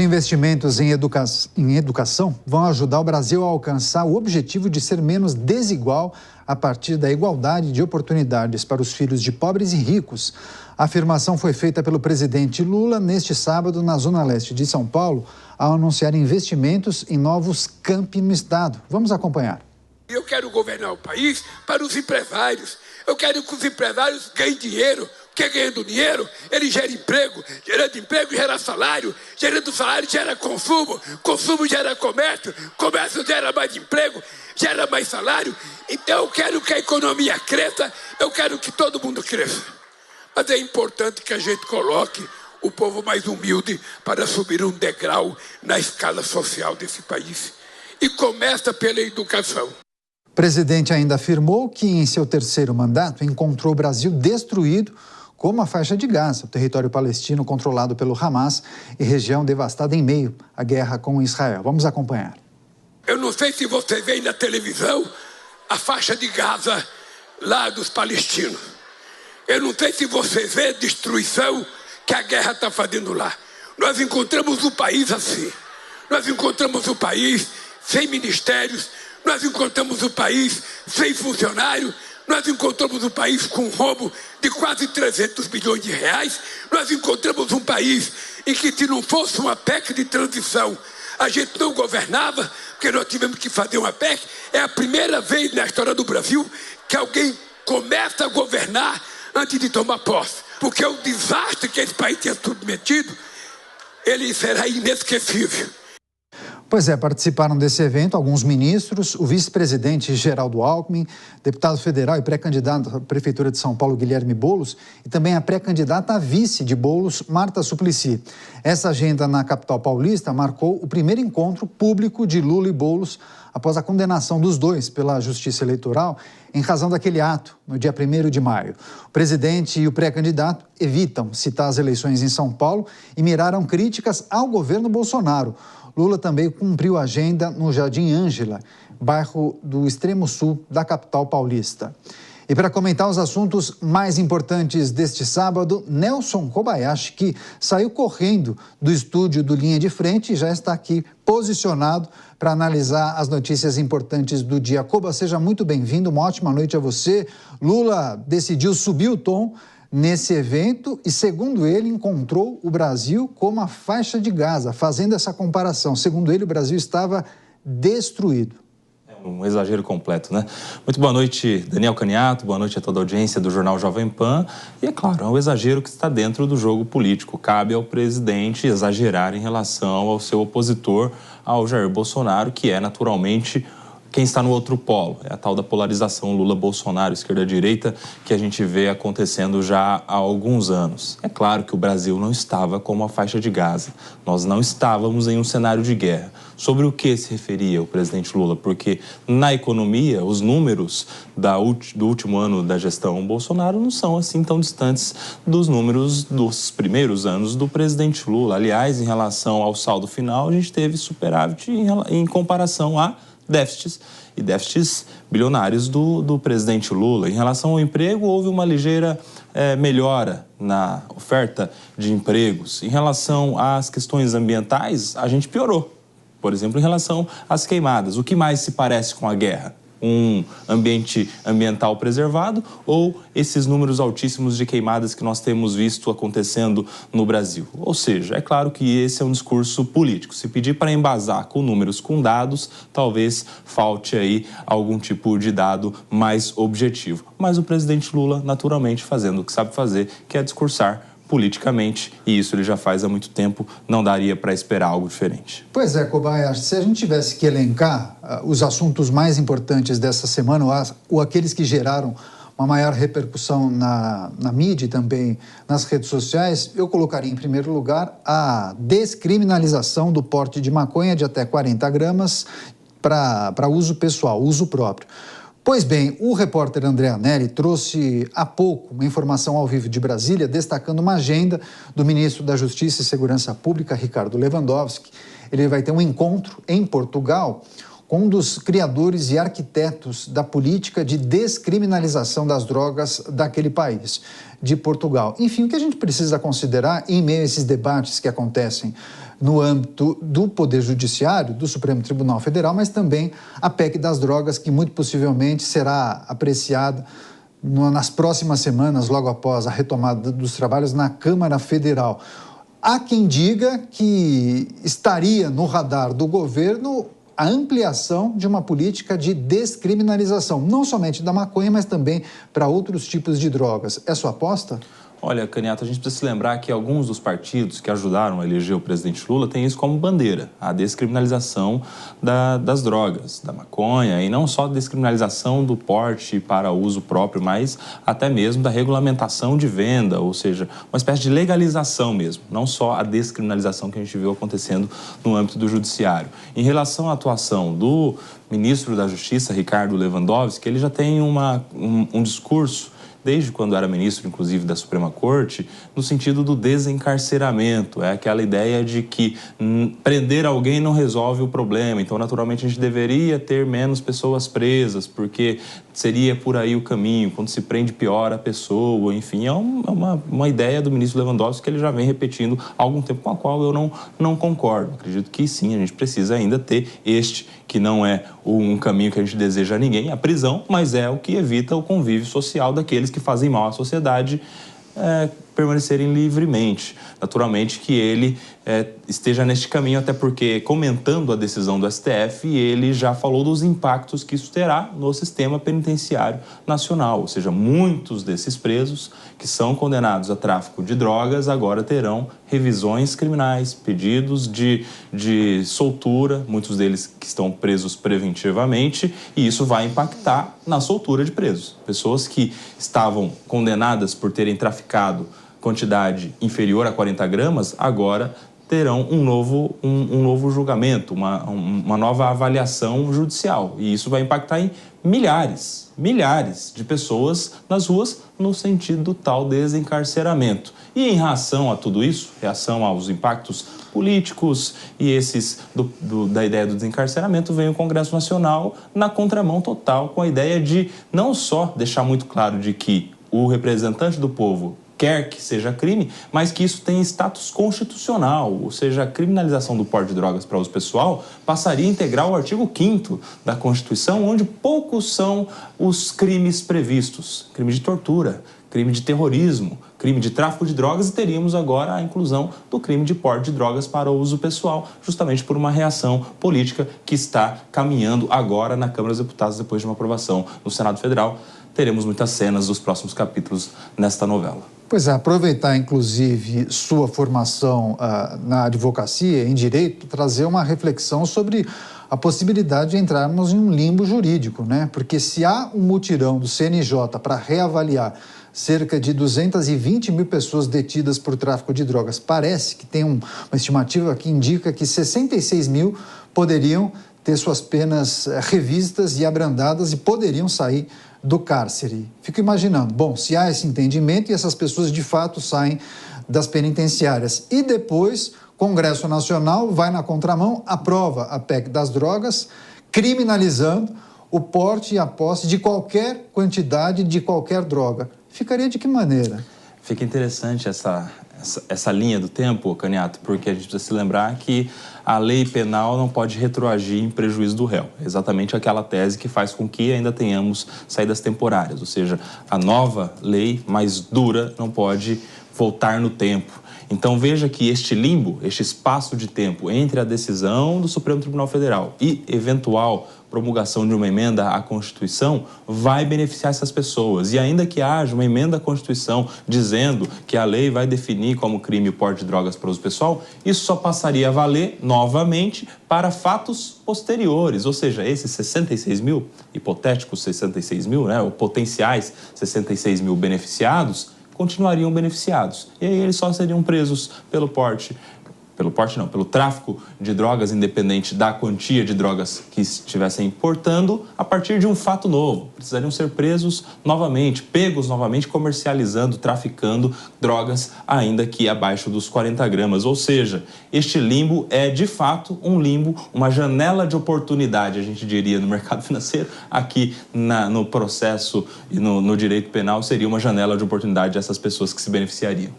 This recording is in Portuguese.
Investimentos em educação vão ajudar o Brasil a alcançar o objetivo de ser menos desigual a partir da igualdade de oportunidades para os filhos de pobres e ricos. A afirmação foi feita pelo presidente Lula neste sábado na Zona Leste de São Paulo, ao anunciar investimentos em novos campi no estado. Vamos acompanhar. Eu quero governar o país para os empresários. Eu quero que os empresários ganhem dinheiro. Porque ganhando dinheiro, ele gera emprego. Gerando emprego, gera salário. Gerando salário, gera consumo. Consumo gera comércio. Comércio gera mais emprego. Gera mais salário. Então eu quero que a economia cresça. Eu quero que todo mundo cresça. Mas é importante que a gente coloque o povo mais humilde para subir um degrau na escala social desse país. E começa pela educação. O presidente ainda afirmou que em seu terceiro mandato encontrou o Brasil destruído como a faixa de Gaza, o território palestino controlado pelo Hamas e região devastada em meio à guerra com Israel. Vamos acompanhar. Eu não sei se você vê na televisão a faixa de Gaza lá dos palestinos. Eu não sei se você vê a destruição que a guerra está fazendo lá. Nós encontramos um país assim. Nós encontramos um país sem ministérios. Nós encontramos um país sem funcionário. Nós encontramos um país com roubo de quase 300 bilhões de reais. Nós encontramos um país em que, se não fosse uma PEC de transição, a gente não governava, porque nós tivemos que fazer uma PEC. É a primeira vez na história do Brasil que alguém começa a governar antes de tomar posse. Porque o desastre que esse país tinha submetido, ele será inesquecível. Pois é, participaram desse evento alguns ministros, o vice-presidente Geraldo Alckmin, deputado federal e pré-candidato à Prefeitura de São Paulo, Guilherme Boulos, e também a pré-candidata a vice de Boulos, Marta Suplicy. Essa agenda na capital paulista marcou o primeiro encontro público de Lula e Boulos após a condenação dos dois pela Justiça Eleitoral em razão daquele ato, no dia 1º de maio. O presidente e o pré-candidato evitam citar as eleições em São Paulo e miraram críticas ao governo Bolsonaro. Lula também cumpriu a agenda no Jardim Ângela, bairro do extremo sul da capital paulista. E para comentar os assuntos mais importantes deste sábado, Nelson Kobayashi, que saiu correndo do estúdio do Linha de Frente e já está aqui posicionado para analisar as notícias importantes do dia. Koba, seja muito bem-vindo, uma ótima noite a você. Lula decidiu subir o tom nesse evento e, segundo ele, encontrou o Brasil como a faixa de Gaza, fazendo essa comparação. Segundo ele, o Brasil estava destruído. É um exagero completo, né? Muito boa noite, Daniel Caniato, boa noite a toda a audiência do Jornal Jovem Pan. E, é claro, é um exagero que está dentro do jogo político. Cabe ao presidente exagerar em relação ao seu opositor, ao Jair Bolsonaro, que é naturalmente quem está no outro polo. É a tal da polarização Lula-Bolsonaro, esquerda-direita, que a gente vê acontecendo já há alguns anos. É claro que o Brasil não estava como a faixa de Gaza. Nós não estávamos em um cenário de guerra. Sobre o que se referia o presidente Lula? Porque na economia, os números do último ano da gestão Bolsonaro não são assim tão distantes dos números dos primeiros anos do presidente Lula. Aliás, em relação ao saldo final, a gente teve superávit em comparação a déficits bilionários do presidente Lula. Em relação ao emprego, houve uma ligeira melhora na oferta de empregos. Em relação às questões ambientais, a gente piorou. Por exemplo, em relação às queimadas. O que mais se parece com a guerra? Um ambiente ambiental preservado ou esses números altíssimos de queimadas que nós temos visto acontecendo no Brasil? Ou seja, é claro que esse é um discurso político. Se pedir para embasar com números, com dados, talvez falte aí algum tipo de dado mais objetivo. Mas o presidente Lula, naturalmente, fazendo o que sabe fazer, que é discursar politicamente, e isso ele já faz há muito tempo, não daria para esperar algo diferente. Pois é, Kobayashi, se a gente tivesse que elencar os assuntos mais importantes dessa semana, ou aqueles que geraram uma maior repercussão na mídia e também nas redes sociais, eu colocaria em primeiro lugar a descriminalização do porte de maconha de até 40 gramas para uso pessoal, uso próprio. Pois bem, o repórter André Anelli trouxe há pouco uma informação ao vivo de Brasília, destacando uma agenda do ministro da Justiça e Segurança Pública, Ricardo Lewandowski. Ele vai ter um encontro em Portugal com um dos criadores e arquitetos da política de descriminalização das drogas daquele país, de Portugal. Enfim, o que a gente precisa considerar em meio a esses debates que acontecem no âmbito do Poder Judiciário, do Supremo Tribunal Federal, mas também a PEC das drogas, que muito possivelmente será apreciada nas próximas semanas, logo após a retomada dos trabalhos na Câmara Federal. Há quem diga que estaria no radar do governo a ampliação de uma política de descriminalização, não somente da maconha, mas também para outros tipos de drogas. É sua aposta? Olha, Caniato, a gente precisa se lembrar que alguns dos partidos que ajudaram a eleger o presidente Lula têm isso como bandeira, a descriminalização das drogas, da maconha, e não só a descriminalização do porte para uso próprio, mas até mesmo da regulamentação de venda, ou seja, uma espécie de legalização mesmo, não só a descriminalização que a gente viu acontecendo no âmbito do judiciário. Em relação à atuação do ministro da Justiça, Ricardo Lewandowski, ele já tem um discurso desde quando era ministro, inclusive, da Suprema Corte, no sentido do desencarceramento. É aquela ideia de que prender alguém não resolve o problema. Então, naturalmente, a gente deveria ter menos pessoas presas, porque seria por aí o caminho. Quando se prende, piora a pessoa. Enfim, é uma ideia do ministro Lewandowski que ele já vem repetindo há algum tempo, com a qual eu não concordo. Acredito que sim, a gente precisa ainda ter que não é um caminho que a gente deseja a ninguém, a prisão, mas é o que evita o convívio social daqueles que fazem mal à sociedade permanecerem livremente. Naturalmente que ele esteja neste caminho, até porque, comentando a decisão do STF, ele já falou dos impactos que isso terá no sistema penitenciário nacional. Ou seja, muitos desses presos que são condenados a tráfico de drogas agora terão revisões criminais, pedidos de soltura, muitos deles que estão presos preventivamente, e isso vai impactar na soltura de presos. Pessoas que estavam condenadas por terem traficado quantidade inferior a 40 gramas, agora terão um novo julgamento, uma nova avaliação judicial. E isso vai impactar em milhares de pessoas nas ruas no sentido do tal desencarceramento. E em reação a tudo isso, reação aos impactos políticos e esses da ideia do desencarceramento, vem o Congresso Nacional na contramão total, com a ideia de não só deixar muito claro de que o representante do povo quer que seja crime, mas que isso tenha status constitucional, ou seja, a criminalização do porte de drogas para uso pessoal passaria a integrar o artigo 5º da Constituição, onde poucos são os crimes previstos. Crime de tortura, crime de terrorismo, crime de tráfico de drogas, e teríamos agora a inclusão do crime de porte de drogas para uso pessoal, justamente por uma reação política que está caminhando agora na Câmara dos Deputados, depois de uma aprovação no Senado Federal. Teremos muitas cenas dos próximos capítulos nesta novela. Pois é, aproveitar, inclusive, sua formação na advocacia, em direito, trazer uma reflexão sobre a possibilidade de entrarmos em um limbo jurídico, né? Porque se há um mutirão do CNJ para reavaliar cerca de 220 mil pessoas detidas por tráfico de drogas, parece que tem uma estimativa que indica que 66 mil poderiam ter suas penas revistas e abrandadas e poderiam sair do cárcere. Fico imaginando, bom, se há esse entendimento e essas pessoas de fato saem das penitenciárias e depois Congresso Nacional vai na contramão, aprova a PEC das drogas, criminalizando o porte e a posse de qualquer quantidade de qualquer droga. Ficaria de que maneira? Fica interessante essa linha do tempo, Caniato, porque a gente precisa se lembrar que a lei penal não pode retroagir em prejuízo do réu. É exatamente aquela tese que faz com que ainda tenhamos saídas temporárias, ou seja, a nova lei mais dura não pode voltar no tempo. Então veja que este limbo, este espaço de tempo entre a decisão do Supremo Tribunal Federal e eventual promulgação de uma emenda à Constituição vai beneficiar essas pessoas. E ainda que haja uma emenda à Constituição dizendo que a lei vai definir como crime o porte de drogas para uso pessoal, isso só passaria a valer novamente para fatos posteriores. Ou seja, esses 66 mil, hipotéticos 66 mil, né, ou potenciais 66 mil beneficiados, continuariam beneficiados. E aí eles só seriam presos pelo tráfico de drogas, independente da quantia de drogas que estivessem importando, a partir de um fato novo. Precisariam ser presos novamente, pegos novamente, comercializando, traficando drogas, ainda que abaixo dos 40 gramas. Ou seja, este limbo é, de fato, um limbo, uma janela de oportunidade, a gente diria, no mercado financeiro. Aqui no processo e no direito penal seria uma janela de oportunidade dessas pessoas que se beneficiariam.